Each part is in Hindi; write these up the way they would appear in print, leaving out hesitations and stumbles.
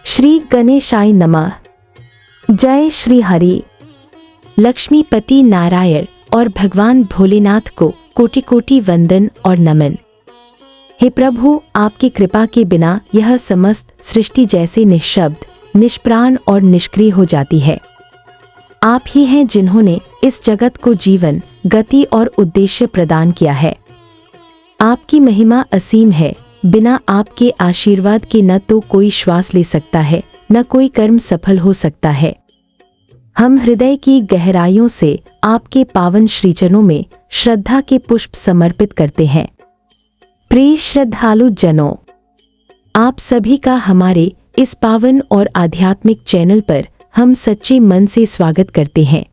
श्री गणेशाय नमः। जय श्री हरि। लक्ष्मीपति नारायण और भगवान भोलेनाथ को कोटि कोटि वंदन और नमन। हे प्रभु, आपकी कृपा के बिना यह समस्त सृष्टि जैसे निःशब्द, निष्प्राण और निष्क्रिय हो जाती है। आप ही हैं जिन्होंने इस जगत को जीवन, गति और उद्देश्य प्रदान किया है। आपकी महिमा असीम है। बिना आपके आशीर्वाद के न तो कोई श्वास ले सकता है, न कोई कर्म सफल हो सकता है। हम हृदय की गहराइयों से आपके पावन श्रीचरणों में श्रद्धा के पुष्प समर्पित करते हैं। प्रिय श्रद्धालु जनों, आप सभी का हमारे इस पावन और आध्यात्मिक चैनल पर हम सच्चे मन से स्वागत करते हैं।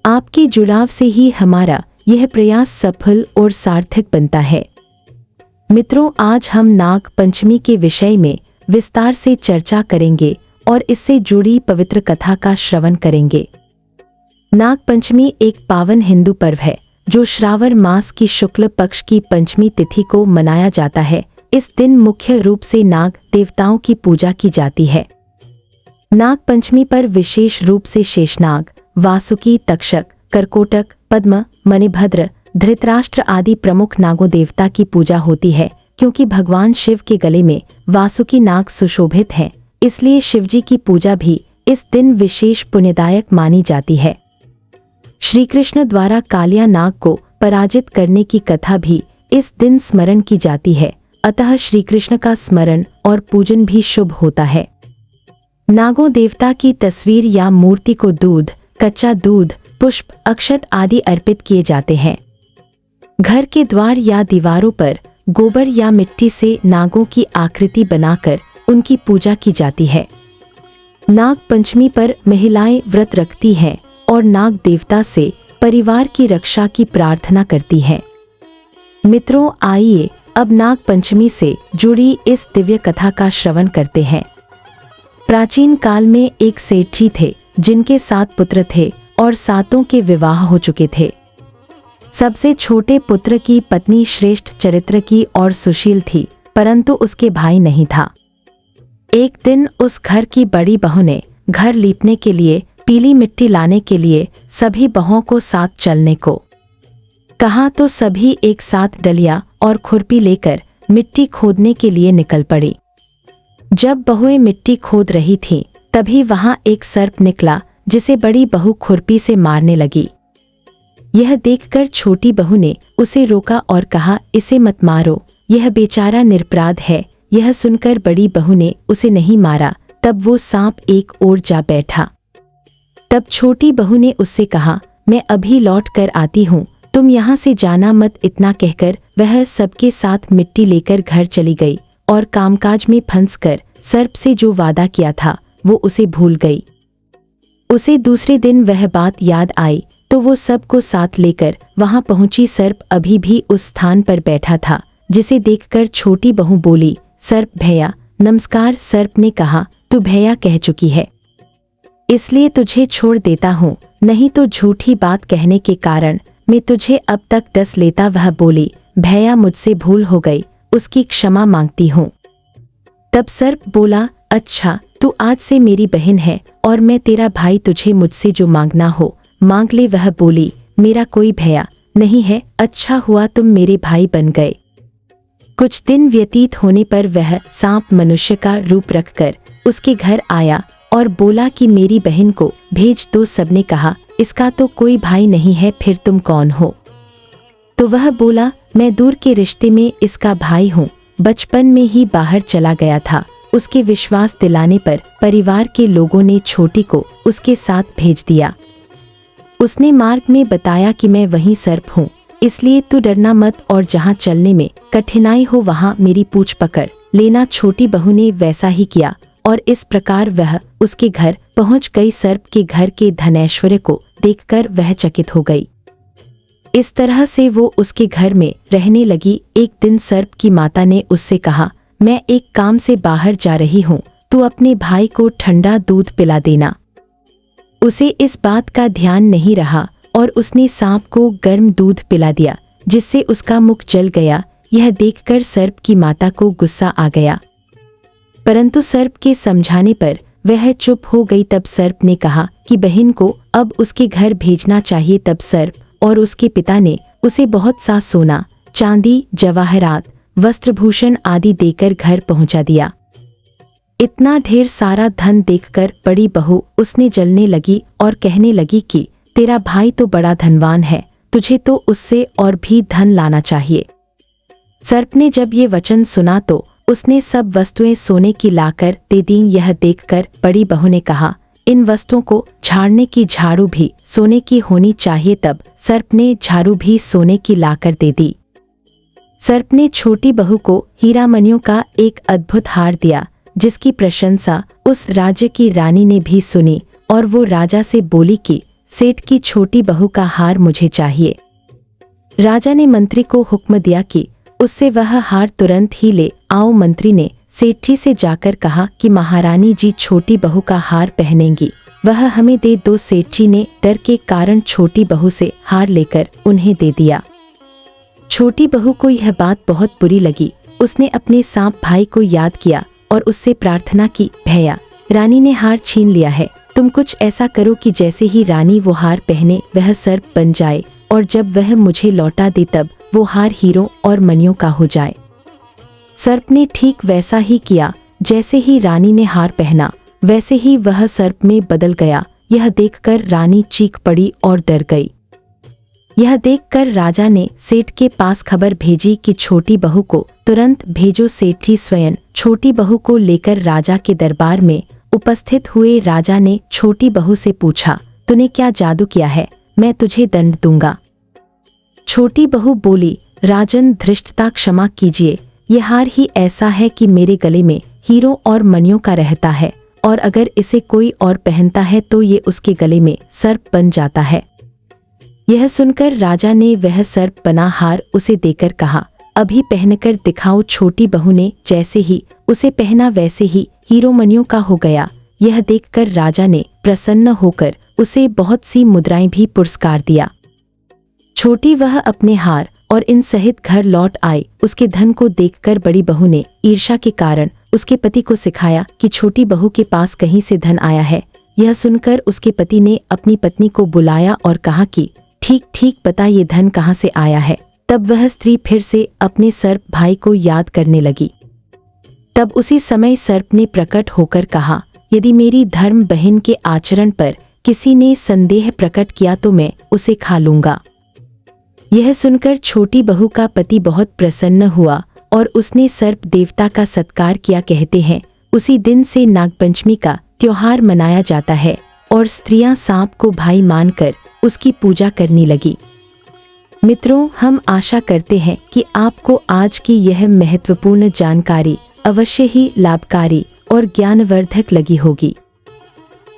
आपके जुड़ाव से ही हमारा यह प्रयास सफल और सार्थक बनता है। मित्रों, आज हम नाग पंचमी के विषय में विस्तार से चर्चा करेंगे और इससे जुड़ी पवित्र कथा का श्रवण करेंगे। नाग पंचमी एक पावन हिंदू पर्व है जो श्रावण मास की शुक्ल पक्ष की पंचमी तिथि को मनाया जाता है। इस दिन मुख्य रूप से नाग देवताओं की पूजा की जाती है। नाग पंचमी पर विशेष रूप से शेषनाग, वासुकी, तक्षक, करकोटक, पद्म, मणिभद्र, धृतराष्ट्र आदि प्रमुख नागों देवता की पूजा होती है। क्योंकि भगवान शिव के गले में वासुकी नाग सुशोभित है, इसलिए शिवजी की पूजा भी इस दिन विशेष पुण्यदायक मानी जाती है। श्री कृष्ण द्वारा कालिया नाग को पराजित करने की कथा भी इस दिन स्मरण की जाती है। अतः श्री कृष्ण का स्मरण और पूजन भी शुभ होता है। नागों देवता की तस्वीर या मूर्ति को दूध, कच्चा दूध, पुष्प, अक्षत आदि अर्पित किए जाते हैं। घर के द्वार या दीवारों पर गोबर या मिट्टी से नागों की आकृति बनाकर उनकी पूजा की जाती है। नाग पंचमी पर महिलाएं व्रत रखती हैं और नाग देवता से परिवार की रक्षा की प्रार्थना करती हैं। मित्रों, आइए अब नाग पंचमी से जुड़ी इस दिव्य कथा का श्रवण करते हैं। प्राचीन काल में एक सेठी थे जिनके 7 पुत्र थे और 7 के विवाह हो चुके थे। सबसे छोटे पुत्र की पत्नी श्रेष्ठ चरित्र की और सुशील थी, परंतु उसके भाई नहीं था। एक दिन उस घर की बड़ी बहू ने घर लीपने के लिए पीली मिट्टी लाने के लिए सभी बहुओं को साथ चलने को कहा, तो सभी एक साथ डलिया और खुरपी लेकर मिट्टी खोदने के लिए निकल पड़ी। जब बहुएं मिट्टी खोद रही थीं, तभी वहां एक सर्प निकला जिसे बड़ी बहू खुरपी से मारने लगी। यह देखकर छोटी बहू ने उसे रोका और कहा, इसे मत मारो, यह बेचारा निरपराध है। यह सुनकर बड़ी बहू ने उसे नहीं मारा। तब वो सांप एक ओर जा बैठा। तब छोटी बहू ने उससे कहा, मैं अभी लौट कर आती हूँ, तुम यहाँ से जाना मत। इतना कहकर वह सबके साथ मिट्टी लेकर घर चली गई और कामकाज में फंसकर सर्प से जो वादा किया था वो उसे भूल गई। उसे दूसरे दिन वह बात याद आई तो वो सबको साथ लेकर वहां पहुंची। सर्प अभी भी उस स्थान पर बैठा था, जिसे देखकर छोटी बहू बोली, सर्प भैया नमस्कार। सर्प ने कहा, तू भैया कह चुकी है, इसलिए तुझे छोड़ देता हूँ, नहीं तो झूठी बात कहने के कारण मैं तुझे अब तक डस लेता। वह बोली, भैया मुझसे भूल हो गई, उसकी क्षमा मांगती हूँ। तब सर्प बोला, अच्छा तू आज से मेरी बहन है और मैं तेरा भाई, तुझे मुझसे जो मांगना हो मांग ले। वह बोली, मेरा कोई भैया नहीं है, अच्छा हुआ तुम मेरे भाई बन गए। कुछ दिन व्यतीत होने पर वह सांप मनुष्य का रूप रखकर उसके घर आया और बोला कि मेरी बहन को भेज दो। सबने कहा, इसका तो कोई भाई नहीं है, फिर तुम कौन हो? तो वह बोला, मैं दूर के रिश्ते में इसका भाई हूँ, बचपन में ही बाहर चला गया था। उसके विश्वास दिलाने पर परिवार के लोगों ने छोटी को उसके साथ भेज दिया। उसने मार्ग में बताया कि मैं वही सर्प हूँ, इसलिए तू डरना मत और जहाँ चलने में कठिनाई हो वहाँ मेरी पूंछ पकड़ लेना। छोटी बहू ने वैसा ही किया और इस प्रकार वह उसके घर पहुँच गई। सर्प के घर के धनैश्वर्य को देखकर वह चकित हो गई। इस तरह से वो उसके घर में रहने लगी। एक दिन सर्प की माता ने उससे कहा, मैं एक काम से बाहर जा रही हूँ, तू अपने भाई को ठंडा दूध पिला देना। उसे इस बात का ध्यान नहीं रहा और उसने सांप को गर्म दूध पिला दिया, जिससे उसका मुख जल गया। यह देखकर सर्प की माता को गुस्सा आ गया। परंतु सर्प के समझाने पर वह चुप हो गई। तब सर्प ने कहा कि बहन को अब उसके घर भेजना चाहिए। तब सर्प और उसके पिता ने उसे बहुत सा सोना, चांदी, जवाहरात, वस्त्रभूषण आदि देकर घर पहुंचा दिया। इतना ढेर सारा धन देखकर बड़ी बहू उसने जलने लगी और कहने लगी कि तेरा भाई तो बड़ा धनवान है, तुझे तो उससे और भी धन लाना चाहिए। सर्प ने जब ये वचन सुना तो उसने सब वस्तुएं सोने की लाकर दे दी। यह देखकर बड़ी बहू ने कहा, इन वस्तुओं को झाड़ने की झाड़ू भी सोने की होनी चाहिए। तब सर्प ने झाड़ू भी सोने की लाकर दे दी। सर्प ने छोटी बहू को हीरामणियों का एक अद्भुत हार दिया, जिसकी प्रशंसा उस राज्य की रानी ने भी सुनी और वो राजा से बोली कि सेठ की छोटी बहू का हार मुझे चाहिए। राजा ने मंत्री को हुक्म दिया कि उससे वह हार तुरंत ही ले आओ। मंत्री ने सेठी से जाकर कहा कि महारानी जी छोटी बहू का हार पहनेंगी, वह हमें दे दो। सेठी ने डर के कारण छोटी बहू से हार लेकर उन्हें दे दिया। छोटी बहू को यह बात बहुत बुरी लगी। उसने अपने सांप भाई को याद किया और उससे प्रार्थना की, भैया रानी ने हार छीन लिया है, तुम कुछ ऐसा करो कि जैसे ही रानी वो हार पहने वह सर्प बन जाए और जब वह मुझे लौटा दे तब वो हार हीरों और मणियों का हो जाए। सर्प ने ठीक वैसा ही किया। जैसे ही रानी ने हार पहना वैसे ही वह सर्प में बदल गया। यह देखकर रानी चीख पड़ी और डर गई। यह देखकर राजा ने सेठ के पास खबर भेजी कि छोटी बहू को तुरंत भेजो। सेठी स्वयं छोटी बहू को लेकर राजा के दरबार में उपस्थित हुए। राजा ने छोटी बहू से पूछा, तूने क्या जादू किया है, मैं तुझे दंड दूंगा। छोटी बहू बोली, राजन धृष्टता क्षमा कीजिए, यह हार ही ऐसा है कि मेरे गले में हीरों और मणियों का रहता है और अगर इसे कोई और पहनता है तो ये उसके गले में सर्प बन जाता है। यह सुनकर राजा ने वह सर्प बना हार उसे देकर कहा, अभी पहनकर दिखाओ। छोटी बहू ने जैसे ही उसे पहना वैसे ही हीरो मणियों का हो गया। यह देखकर राजा ने प्रसन्न होकर उसे बहुत सी मुद्राएं भी पुरस्कार दिया। छोटी वह अपने हार और इन सहित घर लौट आई। उसके धन को देखकर बड़ी बहू ने ईर्ष्या के कारण उसके पति को सिखाया कि छोटी बहू के पास कहीं से धन आया है। यह सुनकर उसके पति ने अपनी पत्नी को बुलाया और कहा कि ठीक ठीक बता, ये धन कहाँ से आया है। तब वह स्त्री फिर से अपने सर्प भाई को याद करने लगी। तब उसी समय सर्प ने प्रकट होकर कहा, यदि मेरी धर्म बहन के आचरण पर किसी ने संदेह प्रकट किया तो मैं उसे खा लूंगा। यह सुनकर छोटी बहू का पति बहुत प्रसन्न हुआ और उसने सर्प देवता का सत्कार किया। कहते हैं उसी दिन से नागपंचमी का त्योहार मनाया जाता है और स्त्रियां सांप को भाई मानकर उसकी पूजा करने लगी। मित्रों, हम आशा करते हैं कि आपको आज की यह महत्वपूर्ण जानकारी अवश्य ही लाभकारी और ज्ञानवर्धक लगी होगी।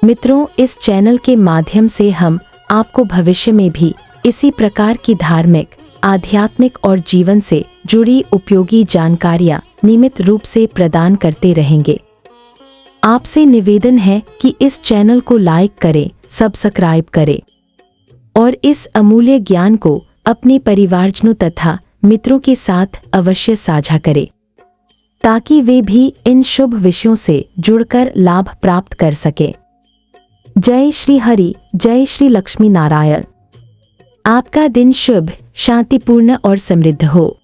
मित्रों, इस चैनल के माध्यम से हम आपको भविष्य में भी इसी प्रकार की धार्मिक, आध्यात्मिक और जीवन से जुड़ी उपयोगी जानकारियां नियमित रूप से प्रदान करते रहेंगे। आपसे निवेदन है कि इस चैनल को लाइक करें, सब्सक्राइब करें और इस अमूल्य ज्ञान को अपने परिवारजनों तथा मित्रों के साथ अवश्य साझा करें, ताकि वे भी इन शुभ विषयों से जुड़कर लाभ प्राप्त कर सके। जय श्री हरि, जय श्री लक्ष्मी नारायण। आपका दिन शुभ, शांतिपूर्ण और समृद्ध हो।